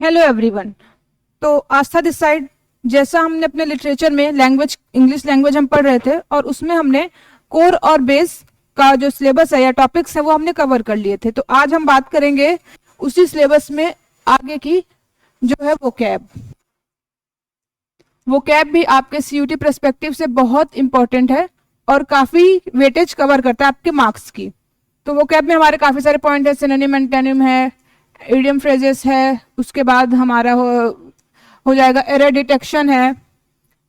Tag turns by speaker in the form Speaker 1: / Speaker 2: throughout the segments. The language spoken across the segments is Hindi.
Speaker 1: Hello everyone. तो आस्था दिस साइड। जैसा हमने अपने लिटरेचर में लैंग्वेज इंग्लिश लैंग्वेज हम पढ़ रहे थे और उसमें हमने कोर और बेस का जो सिलेबस है या टॉपिक्स है वो हमने कवर कर लिए थे। तो आज हम बात करेंगे उसी सिलेबस में आगे की जो है वो कैब भी आपके सीयूटी पर्सपेक्टिव से बहुत इंपॉर्टेंट है और काफी वेटेज कवर करता है आपके मार्क्स की। तो वो कैब में हमारे काफी सारे पॉइंट है, सिनोनिम एंटोनिम है, इडियम फ्रेजेस है, उसके बाद हमारा हो जाएगा एरर डिटेक्शन है,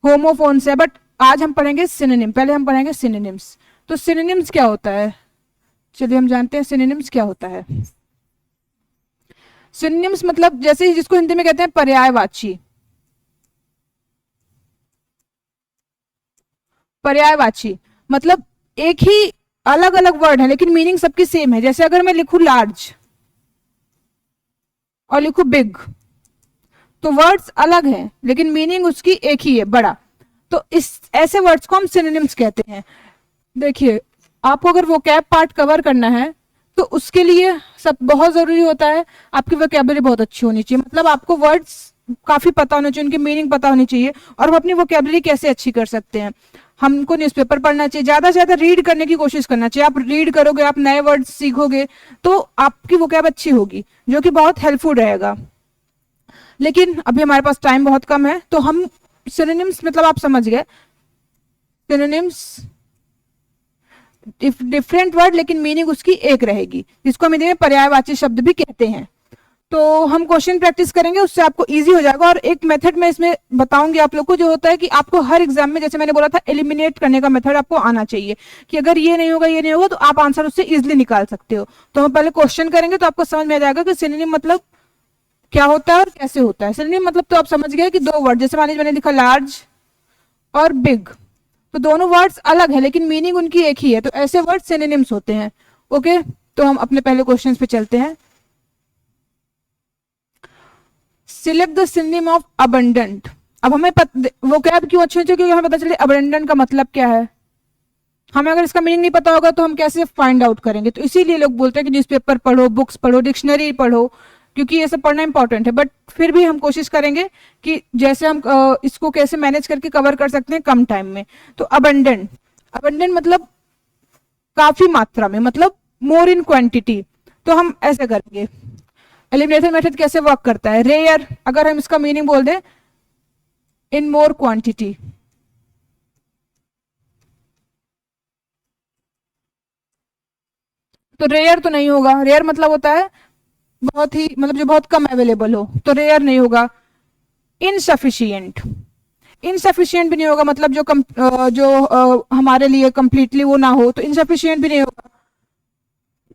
Speaker 1: होमोफोन्स है। बट आज हम पढ़ेंगे सिनोनिम। पहले हम पढ़ेंगे सिनोनिम्स। तो सिनोनिम्स क्या होता है, चलिए हम जानते हैं सिनोनिम्स क्या होता है। सिनोनिम्स मतलब जैसे जिसको हिंदी में कहते हैं पर्यायवाची। पर्यायवाची मतलब एक ही अलग अलग वर्ड है लेकिन मीनिंग सबकी सेम है। जैसे अगर मैं लिखूं लार्ज और लिखूं बिग तो वर्ड्स अलग हैं लेकिन मीनिंग उसकी एक ही है, बड़ा। तो इस ऐसे वर्ड्स को हम सिनोनिम्स कहते हैं। देखिए, आपको अगर वोकैब पार्ट कवर करना है तो उसके लिए सब बहुत जरूरी होता है आपकी वोकैबुलरी बहुत अच्छी होनी चाहिए। मतलब आपको वर्ड्स काफी पता होना चाहिए, उनकी मीनिंग पता होनी चाहिए और हम अपनी वोकैबुलरी कैसे अच्छी कर सकते हैं। हमको न्यूज़पेपर पढ़ना चाहिए, ज्यादा से ज्यादा रीड करने की कोशिश करना चाहिए। आप रीड करोगे, आप नए वर्ड सीखोगे तो आपकी वोकैब अच्छी होगी, जो कि बहुत हेल्पफुल रहेगा। लेकिन अभी हमारे पास टाइम बहुत कम है तो हम सिनोनिम्स मतलब आप समझ गए, सिनोनिम्स डिफरेंट वर्ड लेकिन मीनिंग उसकी एक रहेगी, जिसको हम हिंदी में पर्यायवाची शब्द भी कहते हैं। तो हम क्वेश्चन प्रैक्टिस करेंगे, उससे आपको इजी हो जाएगा। और एक मेथड मैं इसमें बताऊंगी आप लोग को, जो होता है कि आपको हर एग्जाम में, जैसे मैंने बोला था, एलिमिनेट करने का मेथड आपको आना चाहिए कि अगर ये नहीं होगा ये नहीं होगा तो आप आंसर उससे इजिली निकाल सकते हो। तो हम पहले क्वेश्चन करेंगे तो आपको समझ में आ जाएगा कि सिनोनिम मतलब क्या होता है और कैसे होता है। सिनोनिम मतलब तो आप समझ गए कि दो वर्ड, जैसे मान लीजिए मैंने लिखा लार्ज और बिग, तो दोनों वर्ड्स अलग है लेकिन मीनिंग उनकी एक ही है, तो ऐसे वर्ड सिनोनिम्स होते हैं। ओके, तो हम अपने पहले क्वेश्चन पे चलते हैं। Select the synonym of abundant. अब हमें वोकैब क्यों अच्छी होती है, क्योंकि हमें पता चले अबंडेंट का मतलब क्या है। हमें अगर इसका मीनिंग नहीं पता होगा तो हम कैसे फाइंड आउट करेंगे। तो इसीलिए लोग बोलते हैं कि न्यूज़पेपर पढ़ो, बुक्स पढ़ो, डिक्शनरी पढ़ो, क्योंकि ये सब पढ़ना इंपॉर्टेंट है। बट फिर भी हम कोशिश करेंगे कि जैसे हम इसको कैसे मैनेज करके कवर कर सकते हैं कम टाइम में। तो अबंडेंट, अबंडेंट मतलब काफी मात्रा में, मतलब मोर इन क्वांटिटी। तो हम ऐसे करेंगे, एलिमिनेशन मेथड कैसे वर्क करता है। रेयर, अगर हम इसका मीनिंग बोल दें इन मोर क्वांटिटी, तो रेयर तो नहीं होगा। रेयर मतलब होता है बहुत ही, मतलब जो बहुत कम अवेलेबल हो, तो रेयर नहीं होगा। इनसफिशियंट, इनसफिशियंट भी नहीं होगा, मतलब हमारे लिए कंप्लीटली वो ना हो, तो इनसफिशियंट भी नहीं होगा।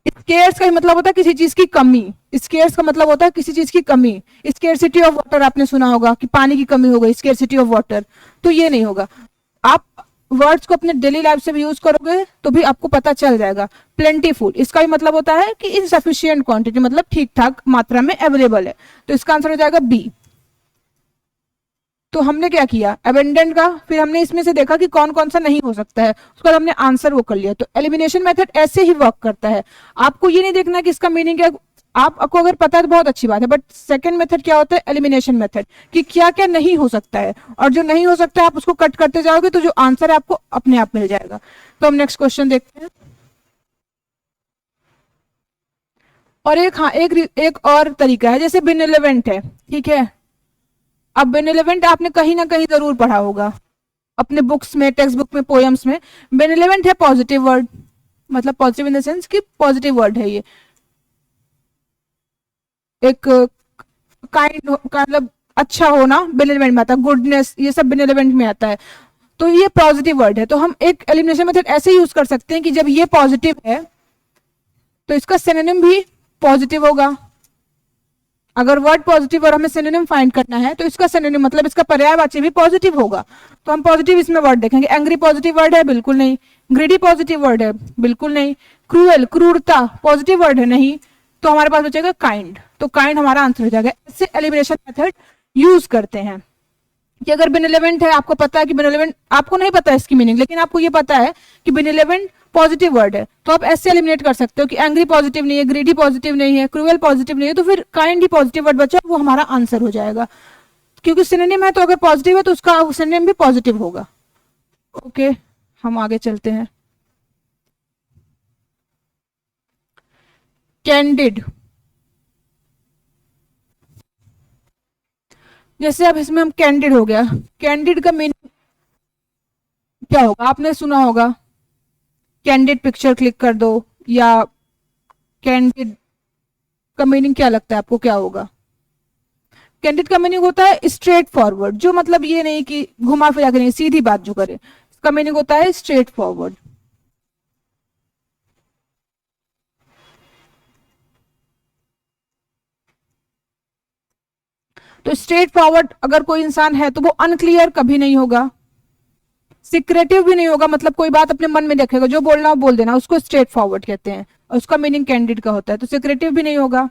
Speaker 1: स्केर्स का ही मतलब होता है किसी चीज की कमी। स्केर्स का मतलब होता है किसी चीज की कमी। स्केर्सिटी ऑफ वाटर आपने सुना होगा कि पानी की कमी हो गई, स्केर्सिटी ऑफ वाटर, तो ये नहीं होगा। आप वर्ड्स को अपने डेली लाइफ से भी यूज करोगे तो भी आपको पता चल जाएगा। प्लेंटीफुल, इसका भी मतलब होता है कि इनसफिशियंट क्वांटिटी, मतलब ठीक ठाक मात्रा में अवेलेबल है। तो इसका आंसर हो जाएगा बी। तो हमने क्या किया, एबेंडेंट का, फिर हमने इसमें से देखा कि कौन कौन सा नहीं हो सकता है, उसके बाद हमने आंसर वो कर लिया। तो एलिमिनेशन मेथड ऐसे ही वर्क करता है। आपको ये नहीं देखना कि इसका मीनिंग क्या, आपको अगर पता है तो बहुत अच्छी बात है, बट सेकंड मेथड क्या होता है, एलिमिनेशन मेथड, कि क्या क्या नहीं हो सकता है, और जो नहीं हो सकता है आप उसको कट करते जाओगे तो जो आंसर है आपको अपने आप मिल जाएगा। तो हम नेक्स्ट क्वेश्चन देखते हैं। और एक और तरीका है, जैसे बिनरिलेवेंट है, ठीक है। अब बेनिलेवेंट आपने कहीं ना कहीं जरूर पढ़ा होगा अपने बुक्स में, टेक्स्ट बुक में, पोएम्स में। बेनिलेवेंट है पॉजिटिव वर्ड, मतलब पॉजिटिव इन द सेंस कि पॉजिटिव वर्ड है ये। एक काइंड का मतलब अच्छा होना बेनिलेवेंट में आता है, गुडनेस, ये सब बेनिलेवेंट में आता है। तो ये पॉजिटिव वर्ड है। तो हम एक एलिमिनेशन मेथड ऐसे यूज कर सकते हैं कि जब ये पॉजिटिव है तो इसका सिनोनिम भी पॉजिटिव होगा। अगर वर्ड पॉजिटिव और हमें सिनोनिम फाइंड करना है तो इसका सिनोनिम मतलब इसका पर्यायवाची भी पॉजिटिव होगा। तो हम पॉजिटिव इसमें वर्ड देखेंगे। एंग्री पॉजिटिव वर्ड है, बिल्कुल नहीं। ग्रीडी पॉजिटिव वर्ड है, बिल्कुल नहीं। क्रूएल, क्रूरता पॉजिटिव वर्ड है, नहीं। तो हमारे पास बचेगा काइंड, तो काइंड हमारा आंसर हो जाएगा। इससे एलिमिनेशन मेथड यूज करते हैं कि अगर बेनिलेवेंट है, आपको पता है कि बेनिलेवेंट, आपको नहीं पता है इसकी मीनिंग, लेकिन आपको ये पता है कि बेनिलेवेंट पॉजिटिव वर्ड है, तो आप ऐसे एलिमिनेट कर सकते हो कि एंग्री पॉजिटिव नहीं है, ग्रीडी पॉजिटिव नहीं है, क्रूअल पॉजिटिव नहीं है, तो फिर काइंड ही पॉजिटिव वर्ड बचा, वो हमारा आंसर हो जाएगा। क्योंकि सिनोनिम है तो अगर पॉजिटिव है तो उसका सिनोनिम भी पॉजिटिव होगा। ओके, हम आगे चलते हैं। कैंडिड, जैसे अब इसमें हम कैंडिड हो गया, कैंडिड का मीनिंग क्या होगा? आपने सुना होगा कैंडिड पिक्चर क्लिक कर दो, या कैंडिड का मीनिंग क्या लगता है आपको, क्या होगा? कैंडिड का मीनिंग होता है स्ट्रेट फॉरवर्ड, जो मतलब ये नहीं कि घुमा फिरा के नहीं, सीधी बात जो करे, इसका मीनिंग होता है स्ट्रेट फॉरवर्ड। तो स्ट्रेट फॉरवर्ड अगर कोई इंसान है तो वो अनक्लियर कभी नहीं होगा, सिक्रेटिव भी नहीं होगा, मतलब कोई बात अपने मन में रखेगा, जो बोलना हो बोल देना, उसको स्ट्रेट फॉरवर्ड कहते हैं, और उसका मीनिंग कैंडिड का होता है। तो सिक्रेटिव भी नहीं होगा,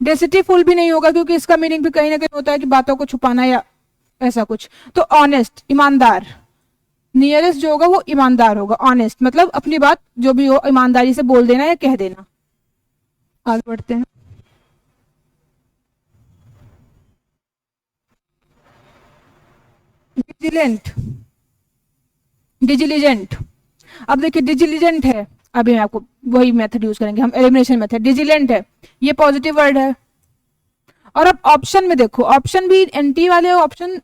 Speaker 1: डेसिटीफुल भी नहीं होगा, क्योंकि इसका मीनिंग भी कहीं ना कहीं होता है कि बातों को छुपाना या ऐसा कुछ। तो ऑनेस्ट, ईमानदार, नियरेस्ट जो होगा वो ईमानदार होगा, ऑनेस्ट मतलब अपनी बात जो भी हो ईमानदारी से बोल देना या कह देना। आगे बढ़ते हैं। डिजिलेंट, डिजिलिजेंट, अब देखिए डिजिलिजेंट है, अभी हम आपको वही मेथड यूज करेंगे हम, एलिमिनेशन मेथड। डिजिलेंट है, ये पॉजिटिव वर्ड है। और अब ऑप्शन में देखो, ऑप्शन भी एनटी वाले ऑप्शन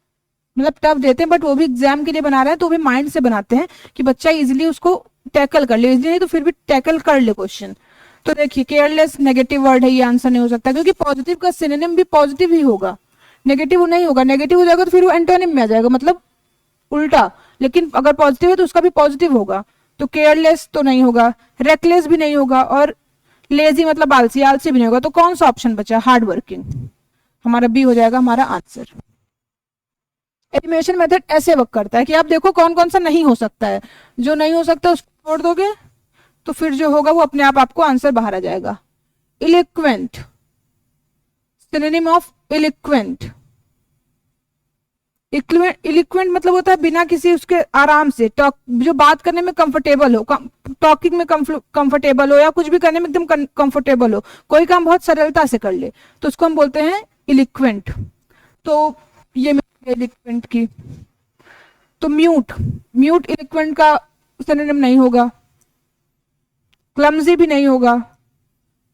Speaker 1: मतलब टफ देते हैं, बट वो भी एग्जाम के लिए बना रहे हैं, तो भी माइंड से बनाते हैं कि बच्चा इजिली उसको टैकल कर ले, इजिली नहीं तो फिर भी टैकल कर ले क्वेश्चन। तो देखिए केयरलेस नेगेटिव वर्ड है, ये आंसर नहीं हो सकता, क्योंकि पॉजिटिव का सिनोनिम भी पॉजिटिव ही होगा, नेगेटिव नहीं होगा। नेगेटिव हो जाएगा तो फिर वो एंटोनिम में आ जाएगा, मतलब उल्टा। लेकिन अगर पॉजिटिव है तो उसका भी पॉजिटिव होगा। तो केयरलेस तो नहीं होगा, रेकलेस भी नहीं होगा, और लेजी मतलब आलसी, आलसी भी नहीं होगा। तो कौन सा ऑप्शन बचा? हार्ड वर्किंग, हमारा बी हो जाएगा हमारा आंसर। एलिमिनेशन मेथड ऐसे वर्क करता है कि आप देखो कौन कौन सा नहीं हो सकता है, जो नहीं हो सकता उसको छोड़ दोगे तो फिर जो होगा वो अपने आप आपको आंसर बाहर आ जाएगा। इलिक्वेंट, सिनोनिम ऑफ इलिक्वेंट, इलिक्वेंट मतलब होता है बिना किसी उसके आराम से टॉक, जो बात करने में कंफर्टेबल हो, टॉकिंग में कंफर्टेबल हो, या कुछ भी करने में एकदम कंफर्टेबल हो, कोई काम बहुत सरलता से कर ले, तो उसको हम बोलते हैं इलिक्वेंट। तो ये इलिक्वेंट की। तो म्यूट, म्यूट इलिक्वेंट का सिनोनिम नहीं होगा, क्लमजी भी नहीं होगा।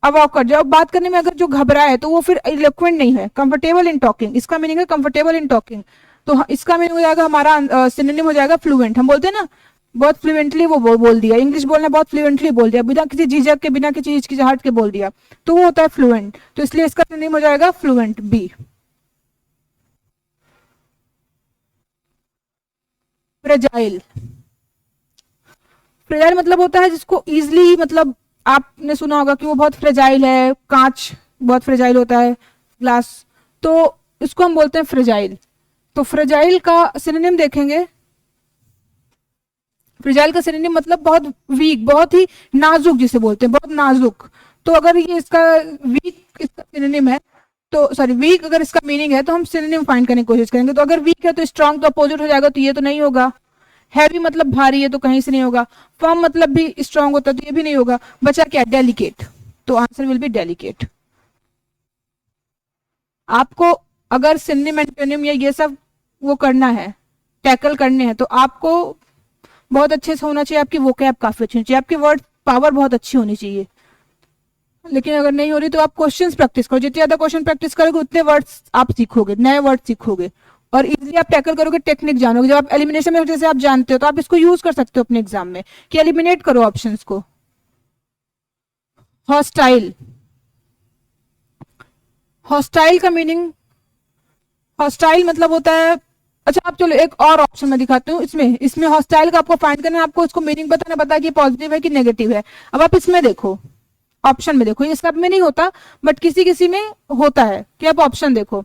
Speaker 1: अब ऑकवर्ड, जब बात करने में अगर जो घबराए तो वो फिर इलोक्वेंट नहीं है। कंफर्टेबल इन टॉकिंग, इसका मीनिंग है कंफर्टेबल इन टॉकिंग, तो इसका मीनिंग हो जाएगा हमारा सिनोनिम हो जाएगा फ्लुएंट। हम बोलते हैं ना बहुत फ्लुएंटली वो बोल दिया, इंग्लिश बोलना बहुत फ्लुएंटली बोल दिया, बिना किसी झिझक के, बिना किसी हिचकिचाहट के बोल दिया, तो वो होता है फ्लुएंट। तो इसलिए इसका सिनोनिम हो जाएगा फ्लुएंट, बी। फ्रेजाइल, फ्रेजाइल मतलब होता है जिसको इजिली, मतलब आपने सुना होगा कि वो बहुत फ्रेजाइल है, कांच बहुत फ्रेजाइल होता है, ग्लास, तो इसको हम बोलते हैं फ्रेजाइल। तो फ्रेजाइल का सिनोनिम देखेंगे, फ्रेजाइल का सिनोनिम मतलब बहुत वीक, बहुत ही नाजुक जिसे बोलते हैं, बहुत नाजुक। तो अगर ये इसका वीक इसका सिनोनिम है, तो सॉरी वीक अगर इसका मीनिंग है तो हम सिनोनिम फाइंड करने की कोशिश करेंगे। तो अगर वीक है तो स्ट्रांग तो अपोजिट हो जाएगा, तो ये तो नहीं होगा। हैवी मतलब भारी है, तो कहीं से नहीं होगा। फर्म मतलब भी स्ट्रांग होता है, तो ये भी नहीं होगा। बचा क्या? डेलिकेट, तो आंसर विल बी डेलिकेट। आपको अगर सिनोनिम एंटोनिम या ये सब वो करना है, टैकल करने हैं, तो आपको बहुत अच्छे से होना चाहिए, आपकी वोकैब काफी अच्छी होनी चाहिए, आपकी वर्ड पावर बहुत अच्छी होनी चाहिए। लेकिन अगर नहीं हो रही तो आप क्वेश्चंस प्रैक्टिस करो, जितने ज्यादा क्वेश्चन प्रैक्टिस करोगे उतने वर्ड्स आप सीखोगे, नए वर्ड सीखोगे, और इजीली आप टैकल करोगे, टेक्निक जानोगे। जब आप एलिमिनेशन में जैसे आप जानते हो तो आप इसको यूज कर सकते हो अपने एग्जाम में कि एलिमिनेट करो ऑप्शंस को। हॉस्टाइल, हॉस्टाइल का मीनिंग, हॉस्टाइल मतलब होता है, अच्छा आप चलो एक और ऑप्शन में दिखाती हूँ। इसमें इसमें हॉस्टाइल का आपको फाइंड करना है, आपको इसको मीनिंग बताना पता है कि पॉजिटिव है कि नेगेटिव है। अब आप इसमें देखो, ऑप्शन में देखो, ये सब में नहीं होता बट किसी किसी में होता है कि आप ऑप्शन देखो,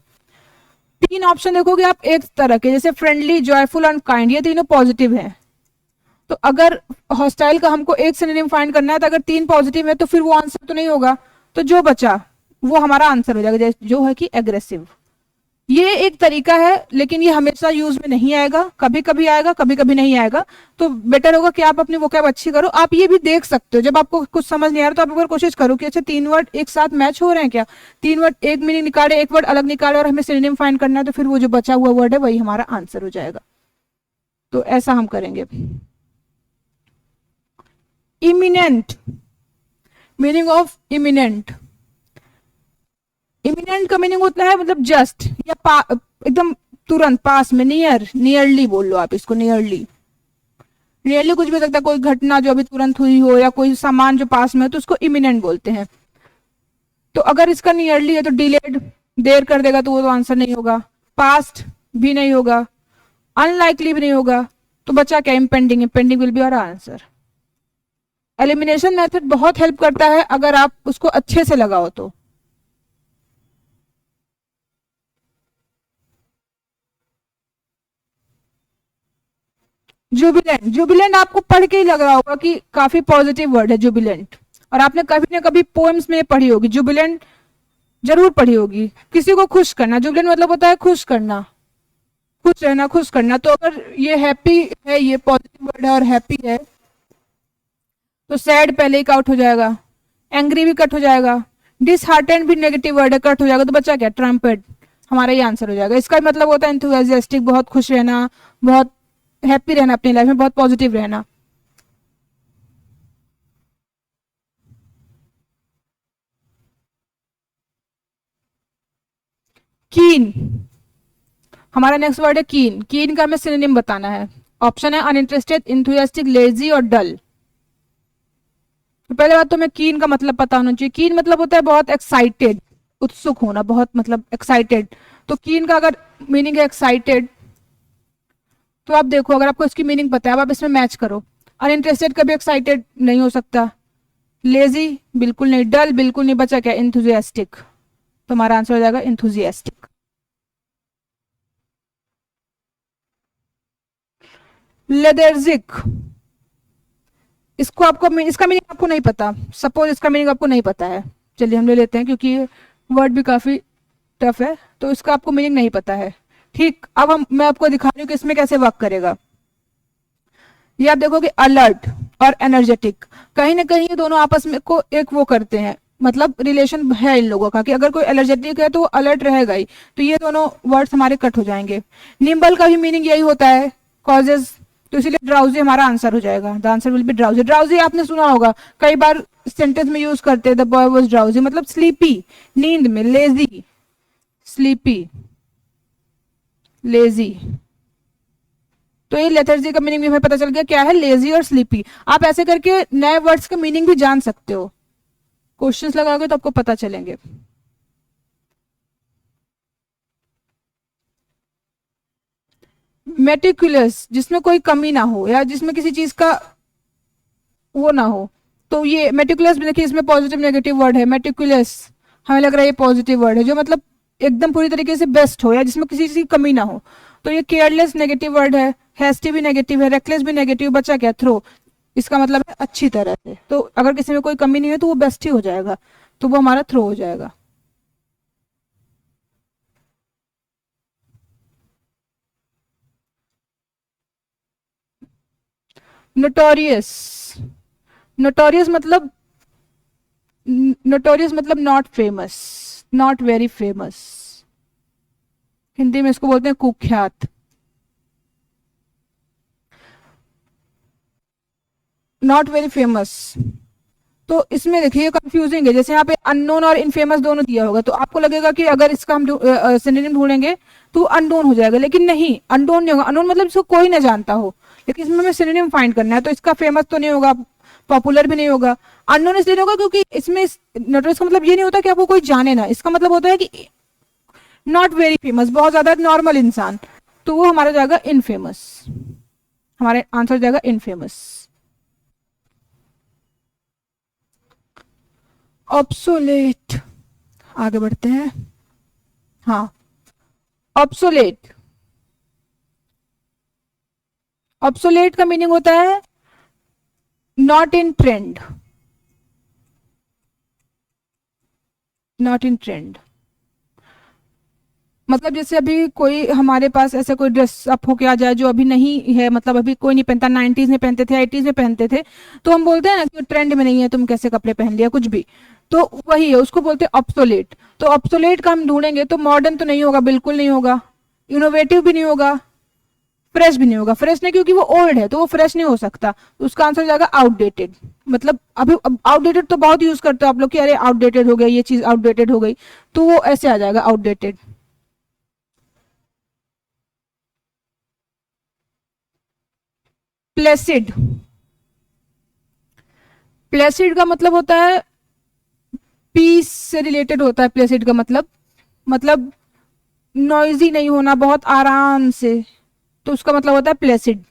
Speaker 1: तीन ऑप्शन देखोगे आप एक तरह के, जैसे फ्रेंडली, जॉयफुल एंड काइंड, ये तीनों पॉजिटिव है। तो अगर हॉस्टाइल का हमको एक सिनोनिम फाइंड करना है, तो अगर तीन पॉजिटिव है तो फिर वो आंसर तो नहीं होगा, तो जो बचा वो हमारा आंसर हो जाएगा, जो है कि एग्रेसिव। ये एक तरीका है, लेकिन ये हमेशा यूज में नहीं आएगा, कभी कभी आएगा, कभी कभी नहीं आएगा। तो बेटर होगा कि आप अपनी वोकैब अच्छी करो। आप ये भी देख सकते हो, जब आपको कुछ समझ नहीं आ रहा तो आप एक बार कोशिश करो कि अच्छा 3 वर्ड एक साथ मैच हो रहे हैं क्या, 3 वर्ड एक मीनिंग निकाले, एक वर्ड अलग निकाले और हमें सिनोनिम फाइंड करना है, तो फिर वो जो बचा हुआ वर्ड है वही हमारा आंसर हो जाएगा। तो ऐसा हम करेंगे। Eminent, meaning of eminent. Eminent का मीनिंग होता है मतलब जस्ट या एकदम तुरंत, पास में, नियर, नियरली बोल लो आप इसको, नियरली। नियरली कुछ भी हो सकता है, कोई घटना जो अभी तुरंत हुई हो या कोई सामान जो पास में हो, तो उसको इमिनेंट बोलते हैं। तो अगर इसका नियरली है तो डिलेड, देर कर देगा, तो वो तो आंसर नहीं होगा। पास्ट भी नहीं होगा, अनलाइकली भी नहीं होगा, तो बचा क्या, impending. Impending will be our answer. Elimination method बहुत हेल्प करता है अगर आप उसको अच्छे से लगाओ तो। जुबिलेंट, जुबिलेंट आपको पढ़ के ही लग रहा होगा कि काफी पॉजिटिव वर्ड है जुबिलेंट, और आपने कभी ना कभी पोएम्स में पढ़ी होगी जुबिलेंट, जरूर पढ़ी होगी। किसी को खुश करना, जुबिलेंट मतलब होता है खुश करना, खुश रहना, खुश करना। तो अगर ये हैप्पी है, ये पॉजिटिव वर्ड है और हैप्पी है, तो सैड पहले ही आउट हो जाएगा, एंग्री भी कट हो जाएगा, डिसहार्टेंड भी नेगेटिव वर्ड है, कट हो जाएगा, तो बचा क्या, ट्रम्पेट, हमारा ये आंसर हो जाएगा। इसका मतलब होता है एंथुसियास्टिक, बहुत खुश रहना, बहुत हैप्पी रहना अपनी लाइफ में, बहुत पॉजिटिव रहना। कीन, हमारा नेक्स्ट वर्ड है कीन। कीन का हमें सिनोनिम बताना है। ऑप्शन है अनइंटरेस्टेड, इंथुसियास्टिक, लेजी और डल। तो पहले बात तो हमें कीन का मतलब पता होना चाहिए। कीन मतलब होता है बहुत एक्साइटेड, उत्सुक होना, बहुत मतलब एक्साइटेड। तो कीन का अगर मीनिंग है एक्साइटेड, तो आप देखो अगर आपको इसकी मीनिंग पता है, अब आप इसमें मैच करो। अनइंटरेस्टेड कभी एक्साइटेड नहीं हो सकता, लेजी बिल्कुल नहीं, डल बिल्कुल नहीं, बचा क्या, इंथुजियास्टिक। तो हमारा आंसर हो जाएगा इंथुजियास्टिक। लेदरजिक, इसको आपको, इसका मीनिंग आपको नहीं पता, सपोज इसका मीनिंग आपको नहीं पता है, चलिए हम ले लेते हैं क्योंकि ये वर्ड भी काफी टफ है, तो इसका आपको मीनिंग नहीं पता है। ठीक, अब मैं आपको दिखा रही हूँ कि इसमें कैसे वर्क करेगा। ये आप देखो कि अलर्ट और एनर्जेटिक, कहीं ना कहीं ये दोनों आपस में को एक वो करते हैं, मतलब रिलेशन है इन लोगों का, कि अगर कोई एनर्जेटिक है तो वो अलर्ट रहेगा ही, तो ये दोनों वर्ड्स हमारे कट हो जाएंगे। निम्बल का भी मीनिंग यही होता है, कॉजेज, तो इसीलिए ड्राउजी हमारा आंसर हो जाएगा। The answer will be drowsy. Drowsy आपने सुना होगा, कई बार सेंटेंस में यूज करते हैं, द बॉय वाज ड्राउजी, मतलब स्लीपी, नींद में, लेजी, स्लीपी, लेजी। तो ये लेथर्जी का मीनिंग भी हमें पता चल गया क्या है, लेजी और स्लीपी। आप ऐसे करके नए वर्ड्स का मीनिंग भी जान सकते हो, क्वेश्चंस लगाओगे तो आपको पता चलेंगे। मेटिकुलस, जिसमें कोई कमी ना हो या जिसमें किसी चीज का वो ना हो, तो ये मेटिकुलस भी देखिए, इसमें पॉजिटिव नेगेटिव वर्ड है। मेटिकुलस हमें लग रहा है ये पॉजिटिव वर्ड है, जो मतलब एकदम पूरी तरीके से बेस्ट हो या जिसमें किसी चीज की कमी ना हो। तो ये केयरलेस नेगेटिव वर्ड है, हैस्टी भी नेगेटिव है, रेकलेस भी नेगेटिव, बचा क्या, थ्रो, इसका मतलब है अच्छी तरह से। तो अगर किसी में कोई कमी नहीं है तो वो बेस्ट ही हो जाएगा, तो वो हमारा थ्रो हो जाएगा। नोटोरियस, नोटोरियस मतलब, नोटोरियस मतलब not famous, not very famous, Hindi में इसको बोलते हैं कुख्यात। नॉट वेरी फेमस, तो इसमें देखिए कंफ्यूजिंग है, जैसे यहाँ पे अननोन और इनफेमस दोनों दिया होगा, तो आपको लगेगा कि अगर इसका हम सिनोनिम ढूंढेंगे तो अननोन हो जाएगा, लेकिन नहीं, अननोन नहीं होगा। अननोन मतलब इसको कोई ना जानता हो, लेकिन इसमें हमें सिनोनिम फाइंड करना है, तो इसका फेमस तो नहीं होगा, पॉपुलर भी नहीं होगा। अननोन इसलिए होगा क्योंकि इसमें नोटोरियस का मतलब ये नहीं होता कि आपको कोई जाने ना, इसका मतलब होता है कि नॉट वेरी फेमस, बहुत ज्यादा नॉर्मल इंसान, तो वो हमारा जाएगा इनफेमस, हमारे आंसर जाएगा इनफेमस। ऑब्सोलेट, आगे बढ़ते हैं। हाँ, ऑब्सोलेट, ऑब्सोलेट का मीनिंग होता है not in trend, not in trend. मतलब जैसे अभी कोई हमारे पास ऐसा कोई ड्रेस अप होके आ जाए जो अभी नहीं है, मतलब अभी कोई नहीं पहनता, 90s में पहनते थे, 80s में पहनते थे, तो हम बोलते हैं ना कि ट्रेंड में नहीं है, तुम कैसे कपड़े पहन लिया कुछ भी। तो वही है, उसको बोलते हैं ऑब्सोलेट। तो ऑब्सोलेट का हम ढूंढेंगे तो मॉडर्न तो नहीं होगा, बिल्कुल नहीं होगा, इनोवेटिव भी नहीं होगा, फ्रेश भी नहीं होगा। फ्रेश नहीं, क्योंकि वो ओल्ड है तो वो फ्रेश नहीं हो सकता, तो उसका आंसर हो जाएगा आउटडेटेड। मतलब अभी आउटडेटेड तो बहुत यूज करते हो आप लोग कि अरे आउटडेटेड हो गई ये चीज, आउटडेटेड हो गई, तो वो ऐसे आ जाएगा आउटडेटेड। प्लेसिड, प्लेसिड का मतलब होता है पीस से रिलेटेड होता है। प्लेसिड का मतलब नॉइजी नहीं होना, बहुत आराम से, तो उसका मतलब होता है प्लेसिड।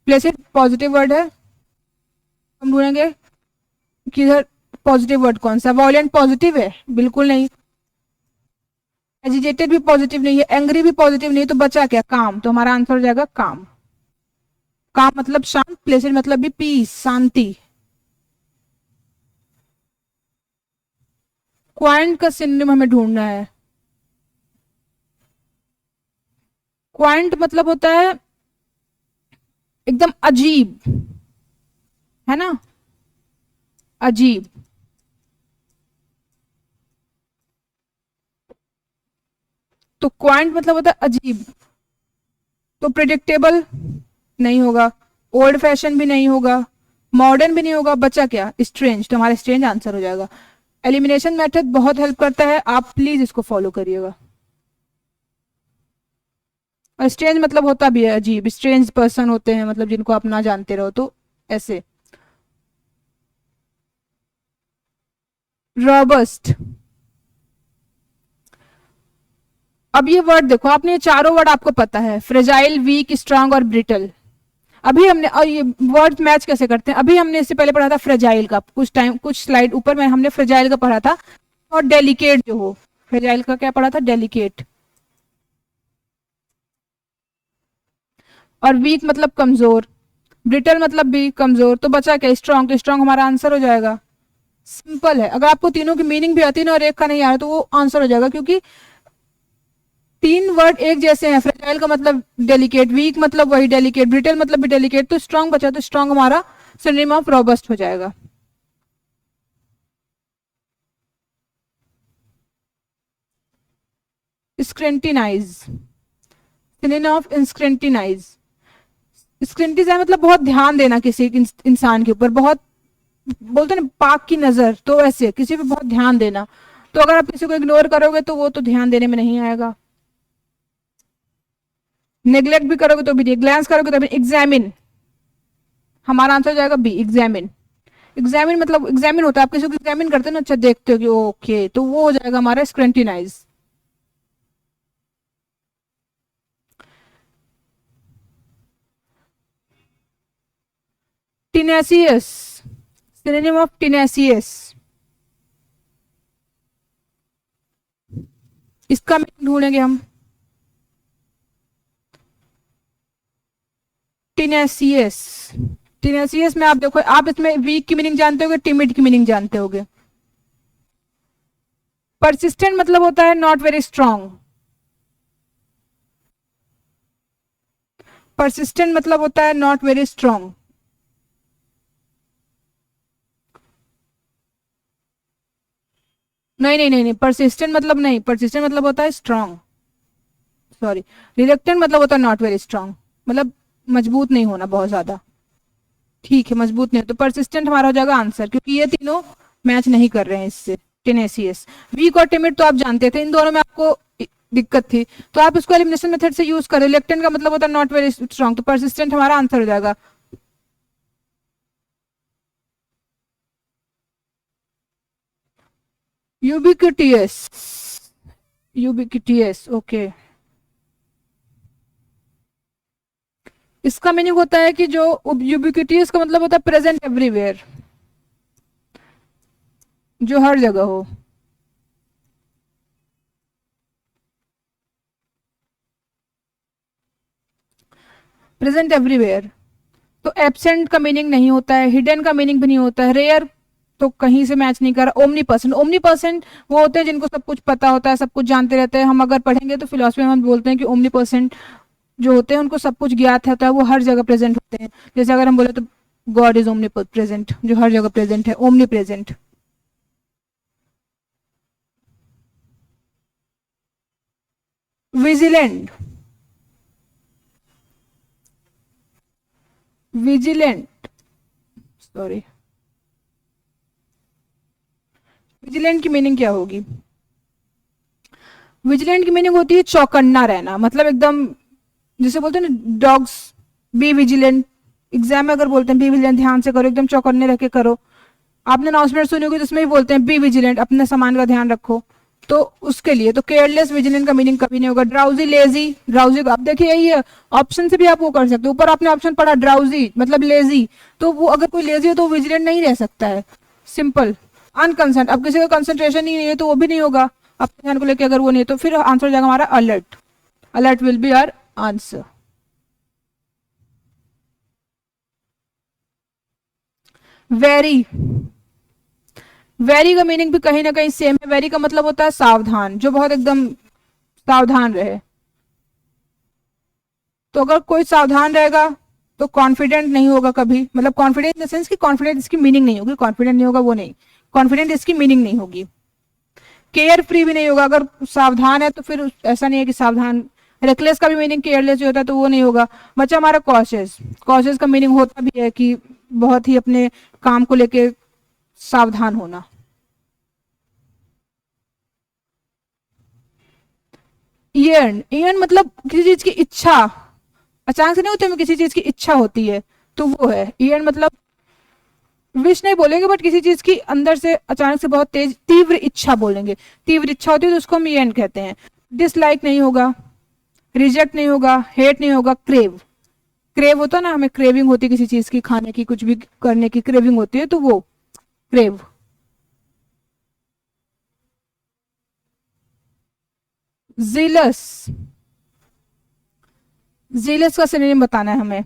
Speaker 1: प्लेसिड पॉजिटिव वर्ड है। हम ढूंढेंगे कि इधर पॉजिटिव वर्ड कौन सा। वॉयलेंट पॉजिटिव है, बिल्कुल नहीं। एजिटेटेड भी पॉजिटिव नहीं है, एंग्री भी पॉजिटिव नहीं है, तो बचा क्या, काम। तो हमारा आंसर हो जाएगा काम। काम मतलब शांत, प्लेसिड मतलब भी पीस, शांति। क्वाइंट का सिनोनिम हमें ढूंढना है। क्वाइंट मतलब होता है एकदम अजीब, है ना, अजीब। तो क्वाइंट मतलब होता है अजीब। तो प्रिडिक्टेबल नहीं होगा, ओल्ड फैशन भी नहीं होगा, मॉडर्न भी नहीं होगा, बचा क्या, स्ट्रेंज। तो हमारा स्ट्रेंज आंसर हो जाएगा। एलिमिनेशन मेथड बहुत हेल्प करता है, आप प्लीज इसको फॉलो करिएगा। और स्ट्रेंज मतलब होता भी है अजीब, स्ट्रेंज पर्सन होते हैं मतलब जिनको आप ना जानते रहो, तो ऐसे। रॉबस्ट, अब ये वर्ड देखो, आपने ये चारों वर्ड आपको पता है, फ्रेजाइल, वीक, स्ट्रांग और ब्रिटल। अभी हमने, और ये वर्ड मैच कैसे करते हैं, अभी हमने इससे पहले पढ़ा था फ्रेजाइल का, कुछ स्लाइड ऊपर में हमने फ्रेजाइल का पढ़ा था। और डेलिकेट जो हो, फ्रेजाइल का क्या पढ़ा था, डेलिकेट। और वीक मतलब कमजोर, ब्रिटल मतलब भी कमजोर, तो बचा क्या, स्ट्रांग। तो स्ट्रांग हमारा आंसर हो जाएगा। सिंपल है, अगर आपको तीनों की मीनिंग भी आती है ना और एक का नहीं आ रहा तो वो आंसर हो जाएगा, क्योंकि तीन वर्ड एक जैसे हैं। फ्रेजाइल का मतलब डेलिकेट, वीक मतलब वही डेलिकेट, ब्रिटल मतलब भी डेलिकेट, तो स्ट्रांग बचा, तो स्ट्रांग हमारा सिनोनिम ऑफ रोबस्ट हो जाएगा। स्क्रेंटिनाइज, सिनोनिम ऑफ इंस्क्रेंटिनाइज। स्क्रेंटिनाइज मतलब बहुत ध्यान देना किसी इंसान के ऊपर, बहुत, बोलते ना पाक की नजर, तो ऐसे किसी पे बहुत ध्यान देना। तो अगर आप किसी को इग्नोर करोगे तो वो तो ध्यान देने में नहीं आएगा। नेग्लेक्ट भी करोगे तो भी नहीं, ग्लैंस करोगे तो भी। एग्जामिन, हमारा आंसर हो जाएगा बी, एग्जामिन। एग्जामिन मतलब एग्जामिन होता है, आप किसी को एग्जामिन करते हो ना, अच्छा देखते हो कि ओके, तो वो हो जाएगा हमारा स्क्रेंटिनाइज। टिनेसियस, सिनोनिम ऑफ टिनेसियस। इसका मीनिंग ढूंढेंगे हम। टिनेसियस, टिनेसियस में आप देखो, आप इसमें वीक की मीनिंग जानते होगे, टिमिड की मीनिंग जानते होगे। परसिस्टेंट मतलब होता है नॉट वेरी स्ट्रांग। परसिस्टेंट मतलब होता है नॉट वेरी स्ट्रांग। नहीं नहीं नहीं नहीं, परसिस्टेंट मतलब नहीं, परसिस्टेंट मतलब होता है स्ट्रांग, सॉरी। रिलेक्टेंट मतलब होता है नॉट वेरी स्ट्रांग, मतलब मजबूत नहीं होना बहुत ज्यादा। ठीक है, मजबूत नहीं हो, तो परसिस्टेंट हमारा हो जाएगा आंसर, क्योंकि ये तीनों मैच नहीं कर रहे हैं इससे। टेनेसियस, वीक और टिमिड तो आप जानते थे, इन दोनों में आपको दिक्कत थी, तो आप इसको एलिमिनेशन मेथड से यूज करें। रिलेक्टेंट का मतलब होता है नॉट वेरी स्ट्रांग, तो परसिस्टेंट हमारा आंसर हो जाएगा। यूबिक्यूटियस, यूबिक्यूटियस, ओके। इसका मीनिंग होता है कि जो यूबिक्यूटियस का मतलब होता है प्रेजेंट एवरीवेयर, जो हर जगह हो। प्रेजेंट एवरीवेयर, तो एब्सेंट का मीनिंग नहीं होता है, हिडन का मीनिंग भी नहीं होता है, रेयर तो कहीं से मैच नहीं कर रहा। ओमनी पर्सन वो होते हैं जिनको सब कुछ पता होता है, सब कुछ जानते रहते हैं। हम अगर पढ़ेंगे तो फिलोसफी में हम बोलते हैं कि ओमनी पर्सन जो होते हैं उनको सब कुछ ज्ञात होता है, वो हर जगह प्रेजेंट होते हैं। जैसे अगर हम बोले तो गॉड इज ओमनी प्रेजेंट, जो हर जगह प्रेजेंट है, omni present. Vigilant, vigilant, sorry, vigilant की मीनिंग क्या होगी? विजिलेंट की मीनिंग होती है चौकन्ना रहना, मतलब एकदम, जैसे बोलते हैं ना डॉग्स, बी विजिलेंट। एग्जाम में अगर बोलते हैं बी विजिलेंट, ध्यान से करो, एकदम चौकन्ने रख के करो। आपने अनाउंसमेंट सुनी होगी तो उसमें भी बोलते हैं बी विजिलेंट, अपने सामान का ध्यान रखो। तो उसके लिए तो केयरलेस विजिलेंट का मीनिंग कभी नहीं होगा। ड्राउजी, लेजी, ड्राउजी आप देखिए यही है, ऑप्शन से भी आप वो कर सकते हो। ऊपर आपने ऑप्शन पढ़ा ड्राउजी मतलब लेजी, तो वो अगर कोई लेजी हो तो विजिलेंट नहीं रह सकता है, सिंपल। अनकंसर्न, अब किसी का कंसंट्रेशन ही नहीं है तो वो भी नहीं होगा, अपने ध्यान को लेकर अगर वो नहीं है तो फिर आंसर हो जाएगा हमारा alert. Alert will be our answer. Very, very का मीनिंग भी कहीं ना कहीं सेम है। वेरी का मतलब होता है सावधान, जो बहुत एकदम सावधान रहे। तो अगर कोई सावधान रहेगा तो कॉन्फिडेंट नहीं होगा कभी, मतलब कॉन्फिडेंट इन द सेंस कि कॉन्फिडेंट इसकी मीनिंग नहीं होगी, कॉन्फिडेंट नहीं होगा वो नहीं, कॉन्फिडेंट इसकी मीनिंग नहीं होगी। केयर फ्री भी नहीं होगा, अगर सावधान है तो फिर ऐसा नहीं है कि सावधान। रेकलेस का भी मीनिंग केयरलेस जो होता है तो वो नहीं होगा। बच्चा हमारा कॉशियस, कॉशियस का मीनिंग होता भी है कि बहुत ही अपने काम को लेके सावधान होना। ईयर्न, ईयर्न मतलब किसी चीज की इच्छा, अचानक से नहीं होती, हमें किसी चीज की इच्छा होती है तो वो है ईयर्न। मतलब विश नहीं बोलेंगे बट किसी चीज की अंदर से अचानक से बहुत तेज तीव्र इच्छा बोलेंगे, तीव्र इच्छा होती है तो उसको हम ईयर्न कहते हैं। डिसलाइक नहीं होगा, रिजेक्ट नहीं होगा, हेट नहीं होगा। क्रेव, क्रेव होता है ना, हमें क्रेविंग होती है किसी चीज की, खाने की, कुछ भी करने की क्रेविंग होती है तो वो क्रेव। जीलस, जीलस का सिनोनिम बताना है हमें।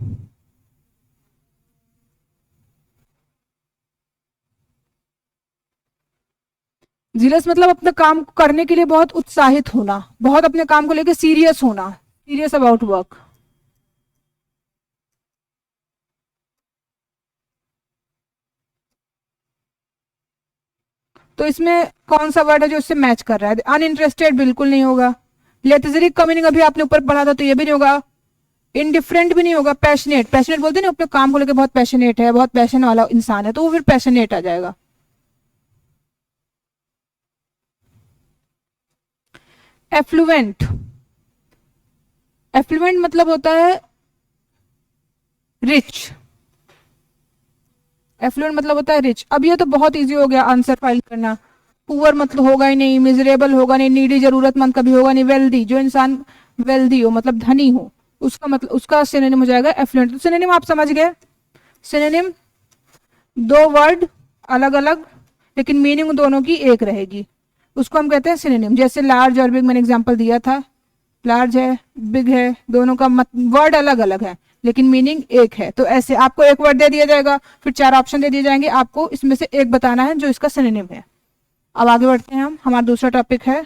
Speaker 1: जीलस मतलब अपने काम करने के लिए बहुत उत्साहित होना, बहुत अपने काम को लेकर सीरियस होना, सीरियस अबाउट वर्क। तो इसमें कौन सा वर्ड है जो इससे मैच कर रहा है? अनइंटरेस्टेड बिल्कुल नहीं होगा। लेथजरिक का मीनिंग अभी आपने ऊपर पढ़ा था तो ये भी नहीं होगा। इनडिफरेंट भी नहीं होगा। पैशनेट, पैशनेट बोलते हैं ना, अपने काम को लेकर बहुत पैशनेट है, बहुत पैशन वाला इंसान है, तो वो फिर पैशनेट आ जाएगा। एफ्लुएंट, एफ्लुएंट मतलब होता है रिच, एफ्लुएंट मतलब होता है रिच। अब ये तो बहुत इजी हो गया आंसर फाइल करना। पुअर मतलब होगा ही नहीं, मिजरेबल होगा नहीं, नीडी जरूरतमंद कभी होगा नहीं। वेल्दी, जो इंसान वेल्दी हो मतलब धनी हो, उसका मतलब उसका सिनोनिम हो जाएगा एफ्लुएंट। तो सिनोनिम आप समझ गए। सिनोनिम दो वर्ड अलग अलग लेकिन मीनिंग दोनों की एक रहेगी, उसको हम कहते हैं सिनोनिम। जैसे लार्ज और बिग मैंने एग्जांपल दिया था, लार्ज है बिग है, दोनों का वर्ड अलग अलग है लेकिन मीनिंग एक है। तो ऐसे आपको एक वर्ड दे दिया जाएगा, फिर चार ऑप्शन दे दिए जाएंगे, आपको इसमें से एक बताना है जो इसका सिनोनिम है। अब आगे बढ़ते हैं हम, हमारा दूसरा टॉपिक है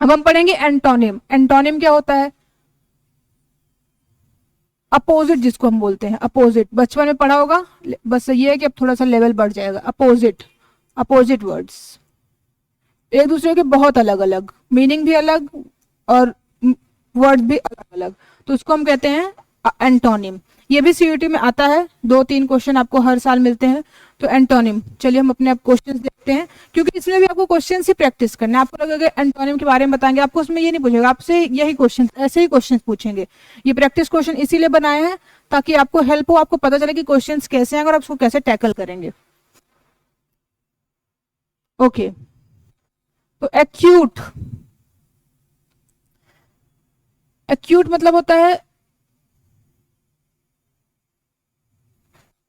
Speaker 1: अब हम पढ़ेंगे एंटोनिम। एंटोनिम क्या होता है? अपोजिट, जिसको हम बोलते हैं अपोजिट। बचपन में पढ़ा होगा, बस ये है कि अब थोड़ा सा लेवल बढ़ जाएगा। अपोजिट, अपोजिट वर्ड्स एक दूसरे के बहुत अलग अलग, मीनिंग भी अलग और वर्ड भी अलग अलग, तो उसको हम कहते हैं एंटोनिम। ये भी सीयूटी में आता है, 2-3 क्वेश्चन आपको हर साल मिलते हैं। तो एंटोनिम, चलिए हम अपने आप क्वेश्चंस देखते हैं, क्योंकि इसमें भी आपको क्वेश्चन ही प्रैक्टिस करना है। आपको लगेगा एंटोनिम के बारे में बताएंगे, आपको उसमें ये नहीं पूछेगा, आपसे यही क्वेश्चन, ऐसे ही क्वेश्चन पूछेंगे। ये प्रैक्टिस क्वेश्चन इसीलिए बनाए हैं ताकि आपको हेल्प हो, आपको पता चले कि क्वेश्चन कैसे हैं और आप उसको कैसे टैकल करेंगे। ओके, तो एक्यूट, एक्यूट मतलब होता है,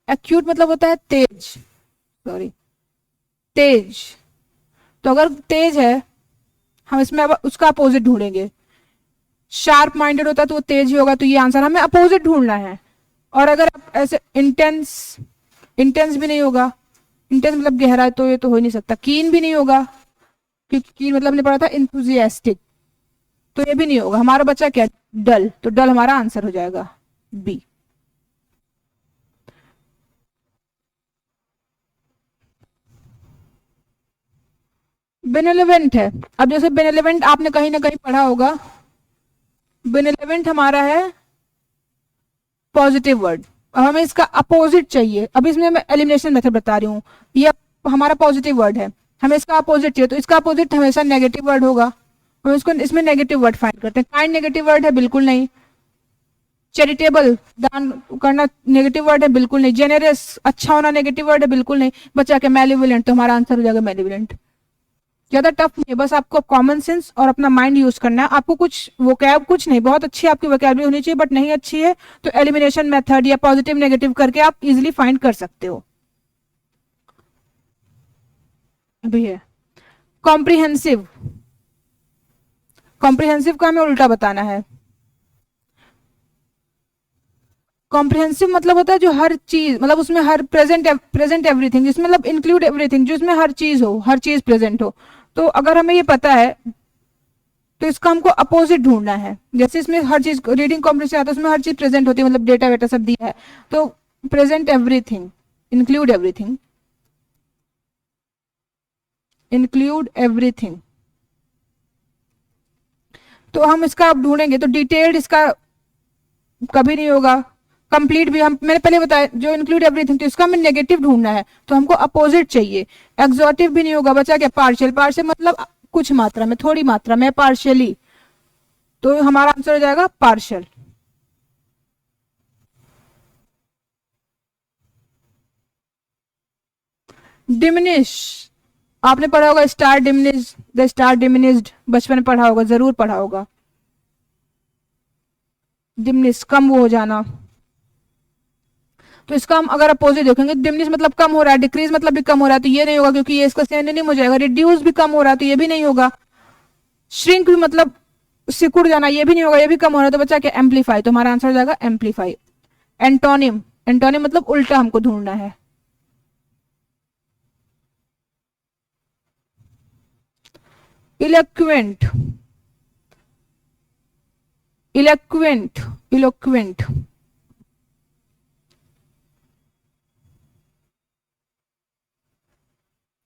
Speaker 1: एक्यूट मतलब होता है तेज, सॉरी, तेज। तो अगर तेज है, हम इसमें अब उसका अपोजिट ढूंढेंगे। शार्प माइंडेड होता है तो वो तेज ही होगा, तो ये आंसर हमें अपोजिट ढूंढना है। और अगर आप ऐसे इंटेंस, इंटेंस भी नहीं होगा, इंटेंस मतलब गहरा, तो ये तो हो ही नहीं सकता। कीन भी नहीं होगा, क्योंकि कीन मतलब हमने पढ़ा था इंथुजियास्टिक, तो ये भी नहीं होगा। हमारा बच्चा क्या, डल, तो डल हमारा आंसर हो जाएगा बी। बेनेलेवेंट है, अब जैसे बेनेलेवेंट आपने कहीं ना कहीं पढ़ा होगा, बेनेलेवेंट हमारा है पॉजिटिव वर्ड। अब हमें इसका अपोजिट चाहिए। अब इसमें मैं एलिमिनेशन मेथड बता रही हूँ, ये हमारा पॉजिटिव वर्ड है, हमें इसका अपोजिट चाहिए, तो इसका अपोजिट हमेशा नेगेटिव वर्ड होगा। हम इसको इसमें नेगेटिव वर्ड फाइंड करते हैं। काइंड नेगेटिव वर्ड है, बिल्कुल नहीं। चैरिटेबल, दान करना, नेगेटिव वर्ड है, बिल्कुल नहीं। जेनरस, अच्छा होना, नेगेटिव वर्ड है, बिल्कुल नहीं। बचा के मेलिवलेंट, तो हमारा आंसर हो जाएगा मेलिवलेंट। ज्यादा टफ नहीं है, बस आपको कॉमन सेंस और अपना माइंड यूज करना है। आपको कुछ वोकैब, कुछ नहीं, बहुत अच्छी आपकी वोकैबलरी होनी चाहिए, बट नहीं अच्छी है तो एलिमिनेशन मेथड या पॉजिटिव नेगेटिव करके आप इजिली फाइंड कर सकते हो। अभी है कॉम्प्रिहेंसिव, कॉम्प्रिहेंसिव का हमें उल्टा बताना है। कॉम्प्रिहेंसिव मतलब होता है जो हर चीज, मतलब उसमें हर प्रेजेंट, प्रेजेंट एवरीथिंग, जिसमें मतलब इंक्लूड एवरीथिंग, जो इसमें हर चीज हो, हर चीज प्रेजेंट हो। तो अगर हमें ये पता है तो इसका हमको अपोजिट ढूंढना है। जैसे इसमें हर चीज, रीडिंग कॉम्प्रिहेंशन आता है, उसमें हर चीज प्रेजेंट होती है, मतलब डेटा वेटा सब दिया है, तो present everything, include everything, include everything. तो हम इसका अब ढूंढेंगे, तो डिटेल्ड इसका कभी नहीं होगा। कंप्लीट भी, हम मैंने पहले बताया जो इंक्लूड एवरीथिंग, तो इसका हमें नेगेटिव ढूंढना है, तो हमको अपोजिट चाहिए। एक्सोटिव भी नहीं होगा। बचा क्या, पार्शियल, पार्शियल मतलब कुछ मात्रा में, थोड़ी मात्रा में, पार्शियली, तो हमारा आंसर हो जाएगा पार्शियल। डिमिनिश, आपने पढ़ा होगा star diminish, the star diminished, बचपन में पढ़ा होगा, जरूर पढ़ा होगा। डिमिनिश कम वो हो जाना, तो इसका हम अगर अपोजिट देखेंगे, डिमिनिश मतलब कम हो रहा है, डिक्रीज मतलब भी कम हो रहा है, तो ये नहीं होगा क्योंकि ये इसका सिनोनिम हो जाएगा। रिड्यूस भी कम हो रहा है, तो ये भी नहीं होगा। श्रिंक भी मतलब सिकुड़ जाना, ये भी नहीं होगा, ये भी कम हो रहा है, तो बच्चा क्या, एम्पलीफाई, तो हमारा आंसर हो जाएगा एम्पलीफाई। एंटोनिम, एंटोनिम मतलब उल्टा हमको ढूंढना है। इलेक्वेंट, इलेक्वेंट, इलोक्वेंट,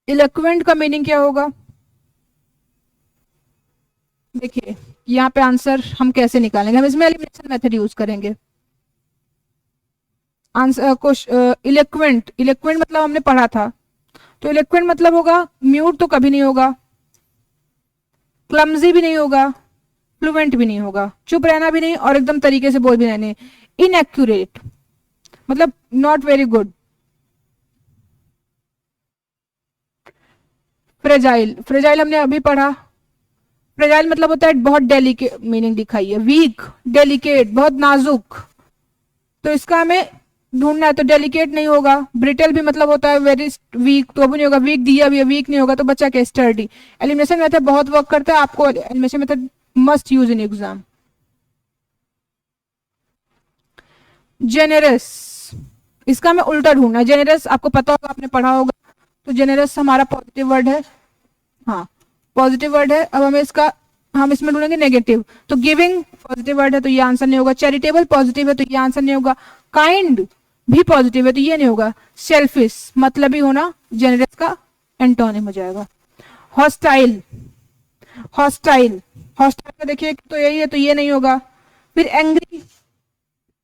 Speaker 1: इलेक्वेंट का मीनिंग क्या होगा? देखिए यहाँ पे आंसर हम कैसे निकालेंगे, हम इसमें एलिमिनेशन मेथड यूज करेंगे। आंसर क्वेश्चन, इलेक्वेंट, इलेक्वेंट मतलब हमने पढ़ा था, तो इलेक्वेंट मतलब होगा म्यूट, तो कभी नहीं होगा। क्लमजी भी नहीं होगा, फ्लुएंट भी नहीं होगा, चुप रहना भी नहीं, और एकदम तरीके से बोल भी नहीं। इनएक्यूरेट मतलब not very good. Fragile, fragile हमने अभी पढ़ा। फ्रेजाइल मतलब होता है बहुत डेलिकेट, मीनिंग दिखाई है, वीक, डेलिकेट, बहुत नाजुक, तो इसका हमें ढूंढना है। तो डेलिकेट नहीं होगा। ब्रिटल भी मतलब होता है वेरी वीक, तो भी नहीं होगा। वीक दिया भी है, वीक नहीं होगा, तो बच्चा क्या, स्टर्डी। एलिमिनेशन मेथड बहुत वर्क करता है, आपको elimination method must use in exam. Generous, इसका हमें उल्टा ढूंढना है। जेनेरस आपको पता होगा, आपने पढ़ा होगा, तो जेनेरस हमारा पॉजिटिव वर्ड है। हाँ, पॉजिटिव वर्ड है। अब हमें इसका, हम इसमें ढूंढेंगे नेगेटिव, तो गिविंग पॉजिटिव वर्ड है, तो ये आंसर नहीं होगा। चैरिटेबल पॉजिटिव है, तो ये आंसर नहीं होगा। काइंड भी पॉजिटिव है, तो ये नहीं होगा। सेल्फिश मतलब ही होना जेनरस का एंटोनिम हो जाएगा। हॉस्टाइल, हॉस्टाइल, हॉस्टाइल का देखिए तो यही है, तो ये नहीं होगा। फिर एंग्री,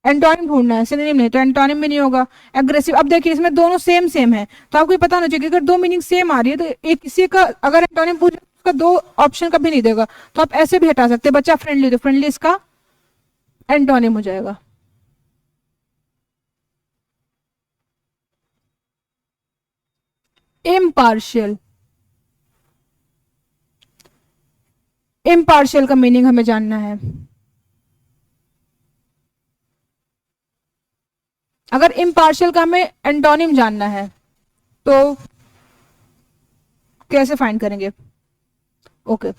Speaker 1: एंटोनिम ढूंढना है, सिनोनिम नहीं, तो एंटोनिम भी नहीं होगा। एग्रेसिव, अब देखिए इसमें दोनों सेम सेम है, तो आपको ये पता होना चाहिए कि अगर दो मीनिंग सेम आ रही है, तो एक किसी का अगर एंटोनिम पूछ उसका दो ऑप्शन कभी नहीं देगा, तो आप ऐसे भी हटा सकते हैं। बच्चा फ्रेंडली, तो फ्रेंडली इसका एंटोनिम हो जाएगा। इम्पार्शियल, इम्पार्शियल का मीनिंग हमें जानना है। अगर इम्पार्शियल का हमें एंटोनिम जानना है तो कैसे फाइंड करेंगे? ओके,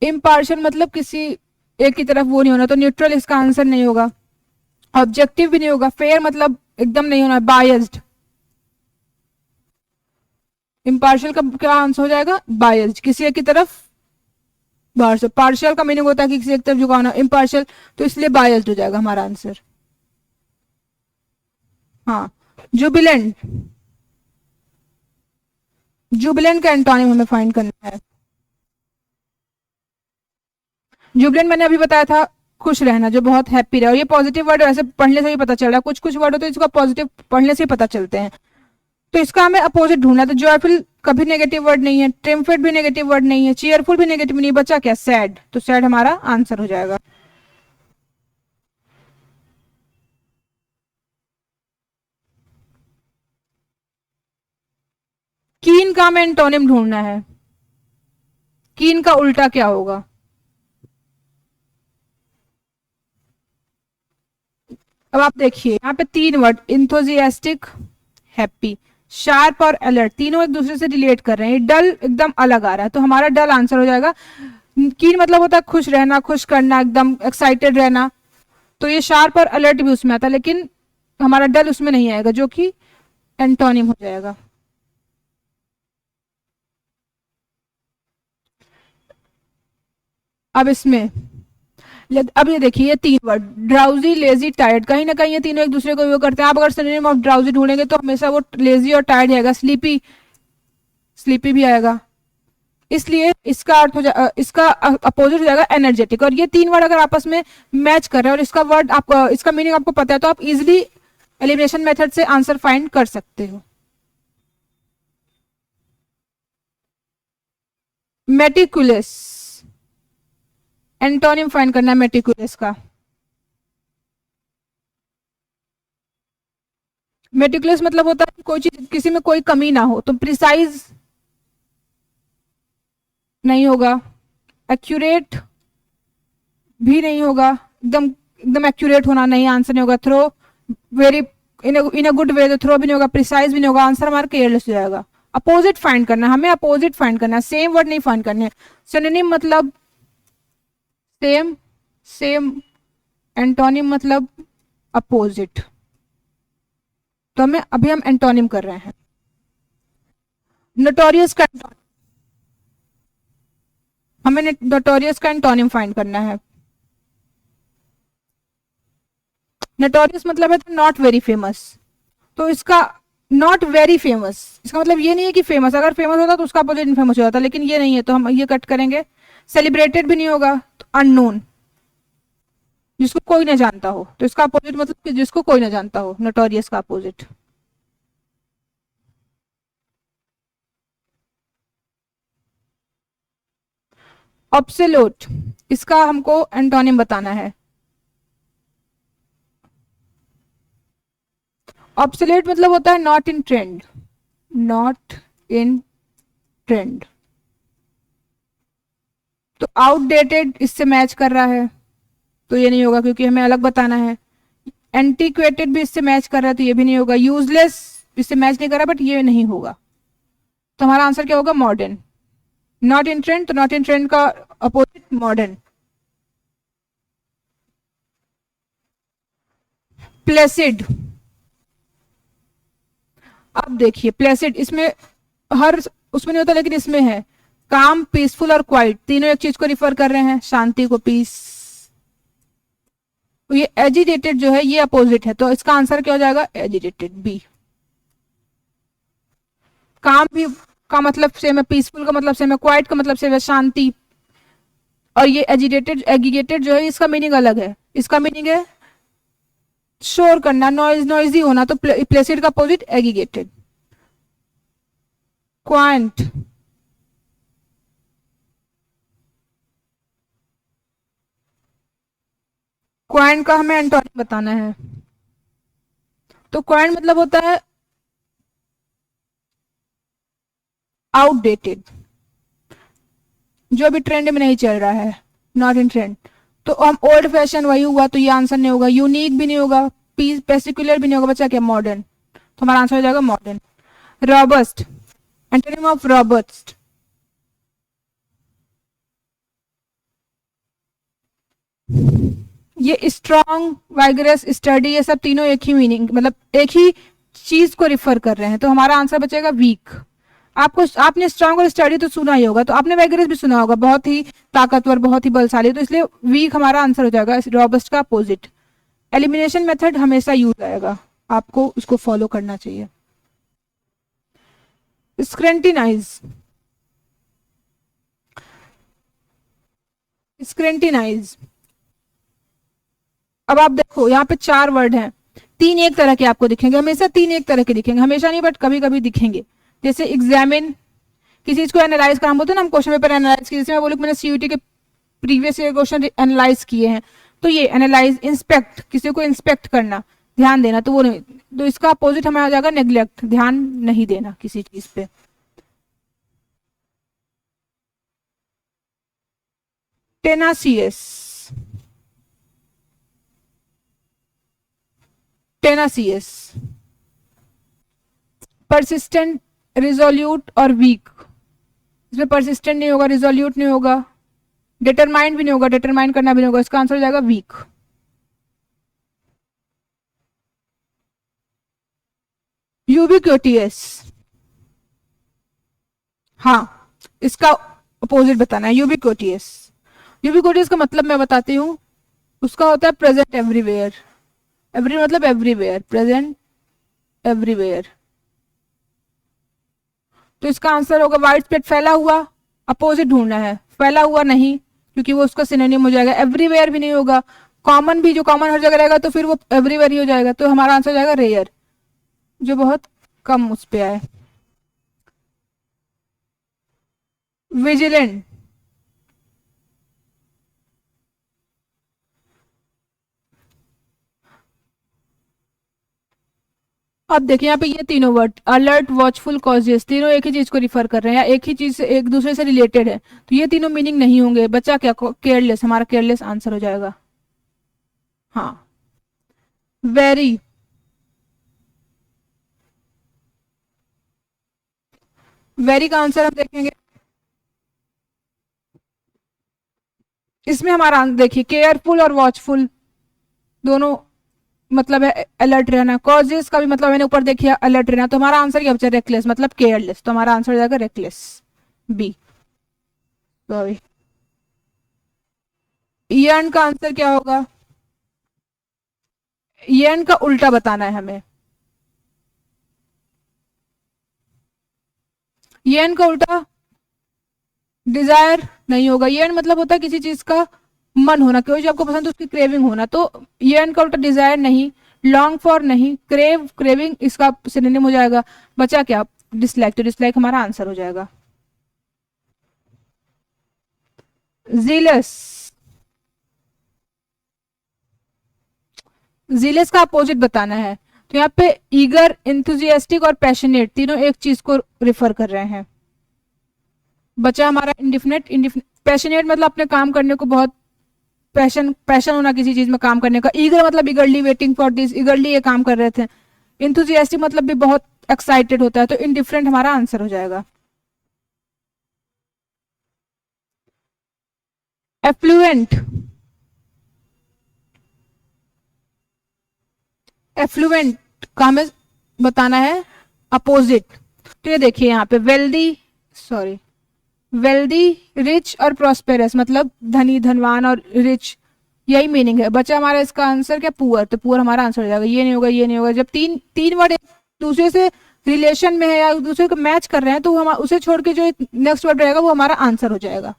Speaker 1: इम्पार्शियल मतलब किसी एक की तरफ वो नहीं होना, तो न्यूट्रल इसका आंसर नहीं होगा। ऑब्जेक्टिव भी नहीं होगा। फेयर मतलब एकदम नहीं होना, बायस्ड। इम्पार्शियल का क्या आंसर हो जाएगा? बायस्ड, किसी एक की तरफ बाहर से। पार्शियल का मीनिंग होता है कि किसी एक तरफ झुकाना, इम्पार्शियल तो इसलिए बायस्ड हो जाएगा हमारा आंसर। हाँ, जुबिलेंट, जुबिलेंट का एंटोनिम हमें फाइंड करना है। जुबिलेंट मैंने अभी बताया था, खुश रहना, जो बहुत हैप्पी रहे। और ये पॉजिटिव वर्ड ऐसे पढ़ने से भी पता चल रहा है, कुछ कुछ वर्ड होते हैं इसका पॉजिटिव पढ़ने से ही पता चलते हैं। तो इसका हमें अपोजिट ढूंढना है। तो जॉयफुल कभी नेगेटिव वर्ड नहीं है, ट्रिम्फिट भी नेगेटिव वर्ड नहीं है, चीयरफुल भी नेगेटिव नहीं, बचा क्या? सैड। तो सैड हमारा आंसर हो जाएगा। कीन का हमें एंटोनिम ढूंढना है। कीन का उल्टा क्या होगा? अब आप देखिए यहाँ पे तीन वर्ड, इंथुजियास्टिक, हैप्पी, शार्प और अलर्ट, तीनों एक दूसरे से रिलेट कर रहे हैं। डल एकदम अलग आ रहा है, तो हमारा डल आंसर हो जाएगा। कीन मतलब होता है खुश रहना, खुश करना, एकदम एक्साइटेड रहना। तो ये शार्प और अलर्ट भी उसमें आता है, लेकिन हमारा डल उसमें नहीं आएगा, जो कि एंटोनिम हो जाएगा। अब इसमें अब ये देखिए, ये तीन वर्ड, ड्राउजी, लेजी, टायर्ड, कहीं ना कहीं ये तीनों एक दूसरे को वो करते हैं। आप अगर सिनोनिम ऑफ ड्राउजी ढूंढेंगे तो हमेशा वो लेजी और टायर्ड आएगा, स्लीपी, स्लीपी भी आएगा। इसलिए इसका अर्थ हो जाए, इसका अपोजिट हो जाएगा एनर्जेटिक। और ये तीन वर्ड अगर आपस में मैच कर रहे हैं और इसका वर्ड आपको, इसका मीनिंग आपको पता है, तो आप इजिली एलिमिनेशन मेथड से आंसर फाइंड कर सकते हो। मेटिकुलस, एंटोनिम फाइंड करना है मेटिकुलस का। मेटिकुलस मतलब होता है कोई चीज, किसी में कोई कमी ना हो। तो प्रिसाइज नहीं होगा, एक्यूरेट भी नहीं होगा, एकदम एकदम एक्यूरेट होना नहीं, आंसर नहीं होगा। Throw, very in a good way, तो थ्रो भी नहीं होगा, प्रिसाइज भी नहीं होगा, आंसर हमारा केयरलेस हो जाएगा। अपोजिट फाइंड करना है हमें, अपोजिट फाइंड करना है, सेम वर्ड नहीं फाइंड करने। सिनोनिम मतलब सेम, सेम, एंटोनिम मतलब अपोजिट। तो हमें अभी हम एंटोनिम कर रहे हैं। नोटोरियस का हमें नोटोरियस का एंटोनिम फाइंड करना है। नोटोरियस मतलब है नॉट वेरी फेमस। तो इसका नॉट वेरी फेमस, इसका मतलब ये नहीं है कि फेमस, अगर फेमस होता तो उसका अपोजिट फेमस हो जाता, लेकिन ये नहीं है, तो हम ये कट करेंगे। सेलिब्रेटेड भी नहीं होगा, तो अननोन, जिसको कोई ना जानता हो। तो इसका अपोजिट मतलब कि जिसको कोई ना जानता हो, नोटोरियस का अपोजिट। ऑब्सोल्यूट, इसका हमको एंटोनिम बताना है। ऑब्सोलेट मतलब होता है not in trend, not in trend. तो आउटडेटेड इससे मैच कर रहा है, तो ये नहीं होगा क्योंकि हमें अलग बताना है। एंटीक्वेटेड भी इससे मैच कर रहा है, तो ये भी नहीं होगा। यूजलेस इससे मैच नहीं कर रहा, बट ये नहीं होगा। तो हमारा आंसर क्या होगा? मॉडर्न। नॉट इन ट्रेंड, तो नॉट इन ट्रेंड का अपोजिट मॉडर्न। प्लेसिड, अब देखिए प्लेसिड, इसमें हर उसमें नहीं होता, लेकिन इसमें है। काम, पीसफुल और क्वाइट, तीनों एक चीज को रिफर कर रहे हैं, शांति को, पीस। तो ये एजिटेटेड जो है ये अपोजिट है, तो इसका आंसर क्या हो जाएगा? Agitated, B. काम भी का मतलब सेम है, पीसफुल का मतलब सेम है, क्वाइट का मतलब सेम है, शांति। और ये एजिटेटेड, एगिगेटेड जो है इसका मीनिंग अलग है। इसका मीनिंग है शोर करना, नॉइज, नॉइजी होना। तो प्लेसिड का अपोजिट एगिगेटेड। क्वांट, क्वांट का हमें एंटोनिम बताना है। तो क्वांट मतलब होता है आउटडेटेड, जो अभी ट्रेंड में नहीं चल रहा है, नॉट इन ट्रेंड। तो हम ओल्ड फैशन, वही हुआ, तो ये आंसर नहीं होगा। यूनिक भी नहीं होगा, पेसिकुलर भी नहीं होगा बच्चा, क्या मॉडर्न, तो हमारा आंसर हो जाएगा modern. Robust, antonym of robust, ये स्ट्रॉन्ग, वाइगरस, स्टडी, ये सब तीनों एक ही मीनिंग, मतलब एक ही चीज को रिफर कर रहे हैं, तो हमारा आंसर बचेगा वीक। आपको, आपने स्ट्रॉन्ग और स्टडी तो सुना ही होगा, तो आपने वाइगरस भी सुना होगा, बहुत ही ताकतवर, बहुत ही बलशाली, तो इसलिए वीक हमारा आंसर हो जाएगा, रॉबस्ट का अपोजिट। एलिमिनेशन मेथड हमेशा यूज आएगा, आपको उसको फॉलो करना चाहिए। स्क्रेंटिनाइज, स्क्रेंटिनाइज, अब आप देखो यहाँ पे 4 वर्ड हैं, 3 एक तरह के आपको दिखेंगे, हमेशा 3 एक तरह के दिखेंगे, हमेशा नहीं बट कभी कभी दिखेंगे। जैसे एग्जामिन, किसी चीज को एनालाइज करना, हम बोलते हैं ना हम क्वेश्चन पेपर एनालाइज किए, जैसे मैं बोलूँ मैंने सीयूटी के प्रीवियस ईयर क्वेश्चन एनालाइज किए हैं, तो ये एनालाइज, इंस्पेक्ट, किसी को इंस्पेक्ट करना, ध्यान देना, तो वो नहीं, तो इसका अपोजिट हमें आ जाएगा नेग्लेक्ट, ध्यान नहीं देना किसी चीज पे। टेनासियस, टेनासियस, परसिस्टेंट, रिजोल्यूट और वीक, इसमें परसिस्टेंट नहीं होगा, रिजोल्यूट नहीं होगा, डिटरमाइंड भी नहीं होगा, डिटरमाइन करना भी नहीं होगा, इसका आंसर हो जाएगा वीक। यूबिक्विटियस, हाँ, इसका अपोजिट बताना है, यूबिक्विटियस। यूबिक्विटियस का मतलब मैं बताती हूँ, उसका होता है प्रेजेंट एवरीवेयर, एवरी मतलब एवरीवेयर, प्रेजेंट एवरीवेयर, तो इसका आंसर होगा वाइड स्प्रेड, फैला हुआ, अपोजिट ढूंढना है, फैला हुआ नहीं, क्योंकि वो उसका सिनोनिम हो जाएगा, एवरीवेयर भी नहीं होगा, कॉमन भी, जो कॉमन हर जगह रहेगा तो फिर वो एवरीवेयर ही हो जाएगा, तो हमारा आंसर हो जाएगा रेयर, जो बहुत कम उस पे आए। विजिलेंट, अब देखिए यहाँ पे ये तीनों वर्ड, अलर्ट, वॉचफुल, कॉजियस, तीनों एक ही चीज को रिफर कर रहे हैं, या एक ही चीज से एक दूसरे से रिलेटेड है, तो ये तीनों मीनिंग नहीं होंगे, बच्चा क्या, केयरलेस, हमारा केयरलेस आंसर हो जाएगा। हाँ, वेरी, वेरी का आंसर हम देखेंगे, इसमें हमारा देखिए केयरफुल और वॉचफुल दोनों मतलब है अलर्ट रहना, कॉजेस का भी मतलब मैंने ऊपर देखिए अलर्ट रहना, तो हमारा आंसर क्या बचा, रेकलेस मतलब केयरलेस, तो हमारा आंसर हो जाएगा रेकलेस, बी। सॉरी, यर्न का आंसर क्या होगा, यर्न का उल्टा बताना है हमें, यर्न का उल्टा डिजायर नहीं होगा, यर्न मतलब होता है किसी चीज का मन होना, कोई जो आपको पसंद है उसकी क्रेविंग होना, तो यर्न का उल्टा डिजायर नहीं, लॉन्ग फॉर नहीं, क्रेव, क्रेविंग इसका सिनोनिम हो जाएगा, बचा क्या, डिसलाइक, तो डिसलाइक हमारा आंसर हो जाएगा। जीलस, जीलस का अपोजिट बताना है, तो यहाँ पे ईगर, इंथुजियास्टिक और पैशनेट तीनों एक चीज को रिफर कर रहे हैं, बचा हमारा इंडिफिनिट, पैशनेट मतलब अपने काम करने को बहुत पैशन, पैशन होना किसी चीज में काम करने का, ईगर मतलब ईगरली वेटिंग फॉर दिस, ईगरली ये काम कर रहे थे, इंथुजियास्टिक मतलब भी बहुत एक्साइटेड होता है, तो इनडिफरेंट हमारा आंसर हो जाएगा। एफ्लुएंट, एफ्लुएंट का हमें बताना है अपोजिट, तो ये देखिए यहाँ पे वेल्दी, सॉरी, वेल्दी, रिच और प्रॉस्पेरस मतलब धनी, धनवान और रिच, यही मीनिंग है, बचा हमारा इसका आंसर क्या, पुअर, तो पुअर हमारा आंसर हो जाएगा, ये नहीं होगा, ये नहीं होगा, जब तीन तीन वर्ड एक दूसरे से रिलेशन में है या दूसरे को मैच कर रहे हैं, तो हम उसे छोड़ के जो नेक्स्ट वर्ड रहेगा वो हमारा आंसर हो जाएगा।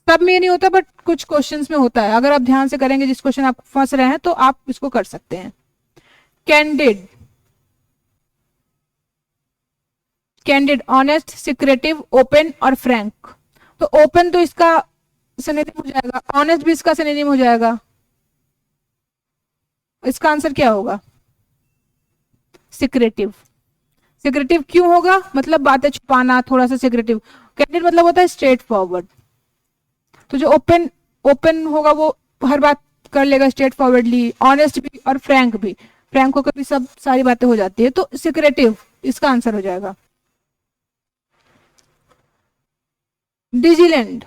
Speaker 1: सब में नहीं होता बट कुछ क्वेश्चंस में होता है, अगर आप ध्यान से करेंगे, जिस क्वेश्चन आप फंस रहे हैं तो आप इसको कर सकते हैं। Candid, candid, honest, secretive, open और फ्रैंक, तो ओपन तो इसका सिनोनिम हो जाएगा, ऑनेस्ट भी इसका सिनोनिम हो जाएगा, इसका आंसर क्या होगा, सिक्रेटिव। सिक्रेटिव क्यों होगा, मतलब बातें छुपाना, थोड़ा सा सिक्रेटिव। कैंडिड मतलब होता है स्ट्रेट फॉरवर्ड, तो जो ओपन होगा वो हर बात कर लेगा स्ट्रेट फॉरवर्डली, ऑनेस्ट भी और फ्रैंक भी, फ्रैंक होकर भी सब सारी बातें हो जाती है, तो सिक्रेटिव इसका आंसर हो जाएगा। डिजिलेंड,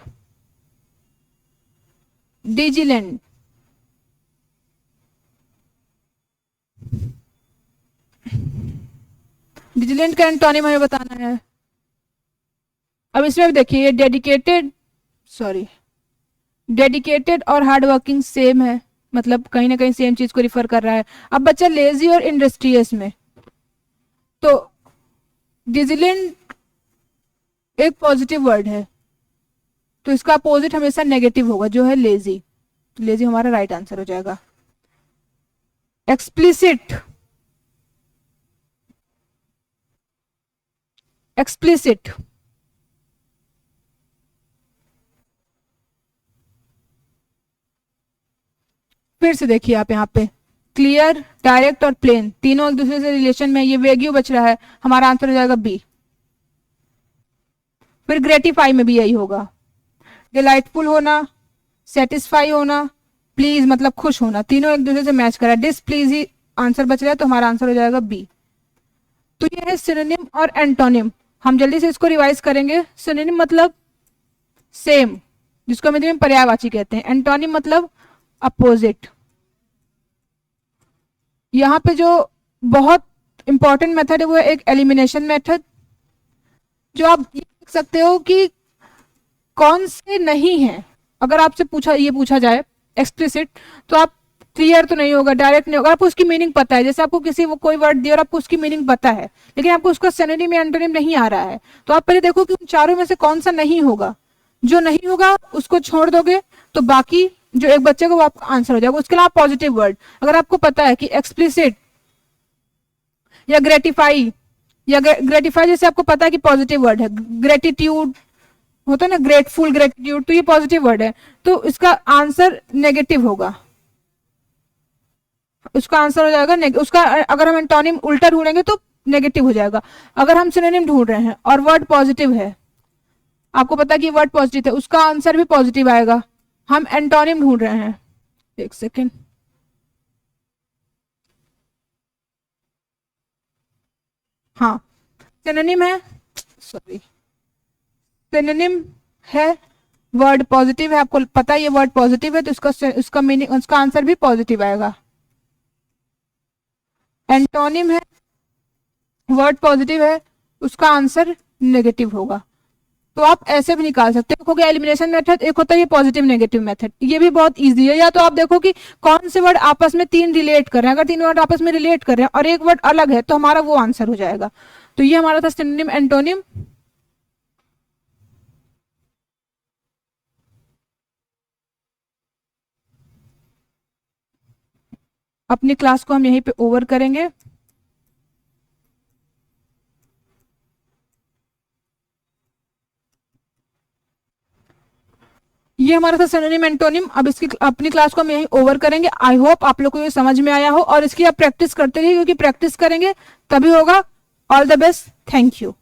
Speaker 1: डिजिलेंड, डिजिलेंड का एंटोनिम हमें बताना है। अब इसमें भी देखिए डेडिकेटेड, सॉरी, डेडिकेटेड और हार्ड वर्किंग सेम है, मतलब कहीं ना कहीं सेम चीज को रिफर कर रहा है। अब बच्चा लेजी और इंडस्ट्रियस में, तो डिजिलेंट एक पॉजिटिव वर्ड है, तो इसका अपोजिट हमेशा नेगेटिव होगा जो है लेजी, तो लेजी हमारा राइट आंसर हो जाएगा। एक्सप्लिसिट, एक्सप्लिसिट, फिर से देखिए आप यहाँ पे क्लियर, डायरेक्ट और प्लेन तीनों एक दूसरे से रिलेशन में, ये वेग्यू बच रहा है, हमारा आंसर हो जाएगा बी। फिर ग्रेटिफाई में भी यही होगा, डिलाइटफुल होना, सेटिस्फाई होना, प्लीज मतलब खुश होना, तीनों एक दूसरे से मैच करा, डिसप्लीज ही आंसर बच रहा है, तो हमारा आंसर हो जाएगा बी। तो ये है सिनोनिम और एंटोनिम। हम जल्दी से इसको रिवाइज करेंगे। सिनोनिम मतलब सेम, जिसको हम हिंदी में पर्यायवाची कहते हैं। एंटोनिम मतलब अपोजिट। यहाँ पे जो बहुत इंपॉर्टेंट मेथड है वो है एक एलिमिनेशन मेथड, जो आप ये देख सकते हो कि कौन से नहीं है। अगर आपसे पूछा जाए एक्सप्लिसिट, तो आप क्लियर तो नहीं होगा, डायरेक्ट नहीं होगा, आपको उसकी मीनिंग पता है। जैसे आपको किसी वो कोई वर्ड दिया और आपको उसकी मीनिंग पता है, लेकिन आपको उसका सिनोनिम या एंटोनिम नहीं आ रहा है, तो आप पहले देखो कि उन चारों में से कौन सा नहीं होगा। जो नहीं होगा उसको छोड़ दोगे, तो बाकी जो एक बच्चे को वो आपका आंसर हो जाएगा। उसके अलावा पॉजिटिव वर्ड, अगर आपको पता है कि एक्सप्लिसिट या ग्रेटिफाई, या ग्रेटिफाई जैसे आपको पता है कि पॉजिटिव वर्ड है, ग्रेटिट्यूड होता है ना, ग्रेटफुल, ग्रेटिट्यूड, तो ये पॉजिटिव वर्ड है, तो इसका आंसर नेगेटिव होगा। उसका आंसर हो जाएगा उसका अगर हम एंटोनिम उल्टा ढूंढेंगे तो नेगेटिव हो जाएगा। अगर हम सिनोनिम ढूंढ रहे हैं और वर्ड पॉजिटिव है, आपको पता है कि वर्ड पॉजिटिव है, उसका आंसर भी पॉजिटिव आएगा। हम एंटोनिम ढूंढ रहे हैं, एक सेकेंड, हाँ सिनोनिम है, सॉरी, सिनोनिम है, वर्ड पॉजिटिव है, आपको पता है ये वर्ड पॉजिटिव है, तो उसका मीनिंग, उसका आंसर भी पॉजिटिव आएगा। एंटोनिम है, वर्ड पॉजिटिव है, उसका आंसर नेगेटिव होगा। तो आप ऐसे भी निकाल सकते हो। एक हो गया एलिमिनेशन मेथड, एक होता है ये पॉजिटिव नेगेटिव मेथड, ये भी बहुत इजी है। या तो आप देखो कि कौन से वर्ड आपस में तीन रिलेट कर रहे हैं, अगर तीन वर्ड आपस में रिलेट कर रहे हैं और एक वर्ड अलग है, तो हमारा वो आंसर हो जाएगा। तो ये हमारा था सिनोनिम एंटोनिम। अपनी क्लास को हम यहीं पे ओवर करेंगे। ये हमारा था सिनोनिम एंटोनिम। अब इसकी अपनी क्लास को हम यहीं ओवर करेंगे। आई होप आप लोग को ये समझ में आया हो, और इसकी आप प्रैक्टिस करते रहिए, क्योंकि प्रैक्टिस करेंगे तभी होगा। All the best, thank you.